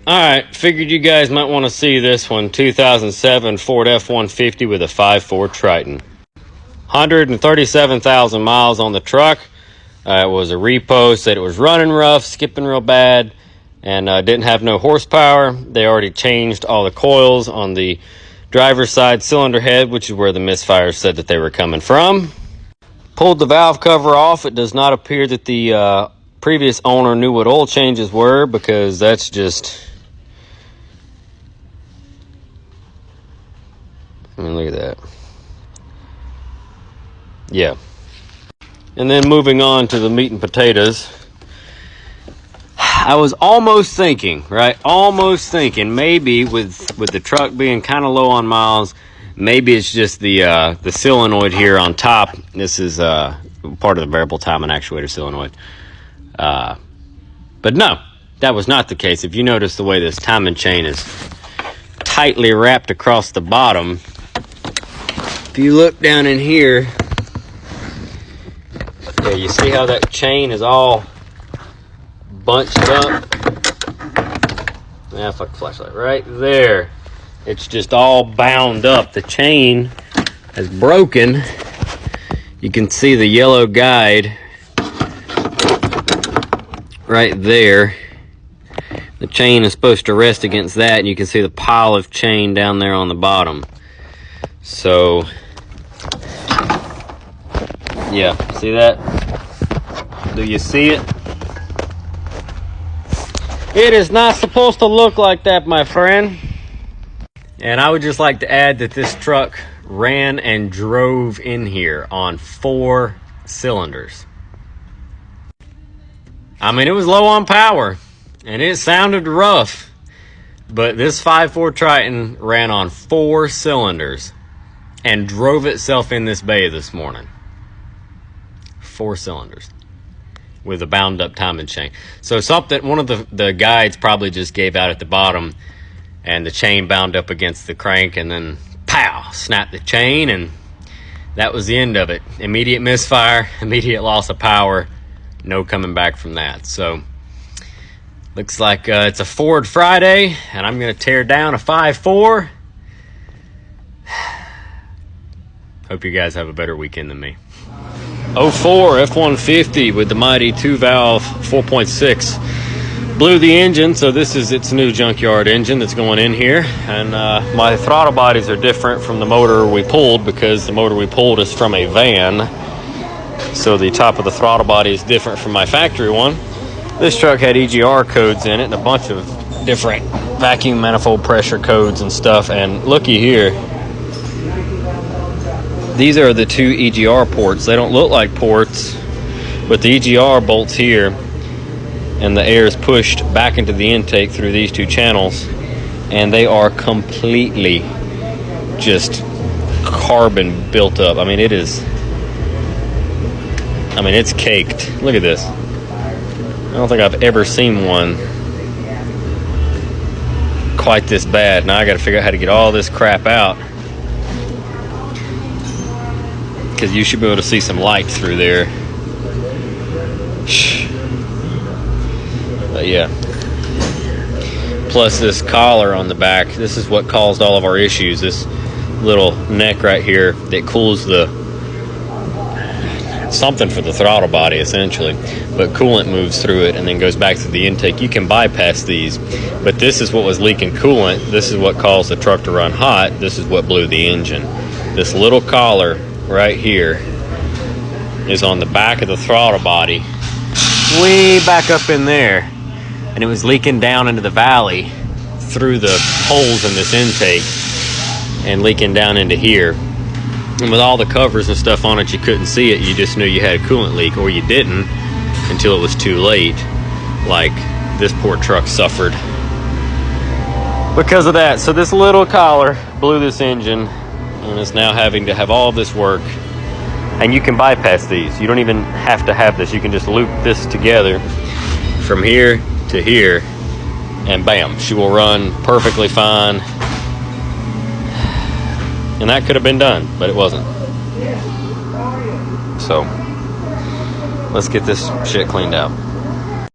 Alright, figured you guys might want to see this one. 2007 Ford F-150 with a 5.4 Triton. 137,000 miles on the truck. It was a repo, said it was running rough, skipping real bad, and didn't have no horsepower. They already changed all the coils on the driver's side cylinder head, which is where the misfire said that they were coming from. Pulled the valve cover off. It does not appear that the previous owner knew what oil changes were, because that's just... I mean, look at that. Yeah. And then moving on to the meat and potatoes. I was almost thinking, right? Almost thinking maybe with the truck being kind of low on miles, maybe it's just the solenoid here on top. This is part of the variable timing actuator solenoid. But no, that was not the case. If you notice the way this timing chain is tightly wrapped across the bottom, if you look down in here, yeah, you see how that chain is all bunched up? Yeah, fuck the flashlight. Right there. It's just all bound up. The chain is broken. You can see the yellow guide right there. The chain is supposed to rest against that, and you can see the pile of chain down there on the bottom. So, yeah, see that? Do you see it? It is not supposed to look like that, my friend. And I would just like to add that this truck ran and drove in here on 4 cylinders. I mean, it was low on power, and it sounded rough, but this 5.4 Triton ran on 4 cylinders and drove itself in this bay this morning. 4 cylinders with a bound up timing chain. So one of the guides probably just gave out at the bottom, and the chain bound up against the crank, and then pow, snapped the chain, and that was the end of it. Immediate misfire, immediate loss of power, no coming back from that. So looks like it's a Ford Friday, and I'm gonna tear down a 5.4. Hope you guys have a better weekend than me. 04 F-150 with the mighty 2-valve 4.6. Blew the engine, so this is its new junkyard engine that's going in here. And my throttle bodies are different from the motor we pulled, because the motor we pulled is from a van. So the top of the throttle body is different from my factory one. This truck had EGR codes in it and a bunch of different vacuum manifold pressure codes and stuff. And looky here. These are the 2 EGR ports. They don't look like ports, but the EGR bolts here, and the air is pushed back into the intake through these 2 channels, and they are completely just carbon built up. I mean, it's caked. Look at this. I don't think I've ever seen one quite this bad. Now I got to figure out how to get all this crap out, because you should be able to see some light through there. But yeah. Plus this collar on the back. This is what caused all of our issues. This little neck right here that cools something for the throttle body, essentially. But coolant moves through it and then goes back to the intake. You can bypass these. But this is what was leaking coolant. This is what caused the truck to run hot. This is what blew the engine. This little collar right here is on the back of the throttle body, way back up in there, and it was leaking down into the valley through the holes in this intake and leaking down into here. And with all the covers and stuff on it, you couldn't see it. You just knew you had a coolant leak, or you didn't until it was too late, like this poor truck suffered because of that. So this little collar blew this engine, and it's now having to have all this work. And you can bypass these. You don't even have to have this. You can just loop this together from here to here, and bam, she will run perfectly fine. And that could have been done, but it wasn't. So let's get this shit cleaned out.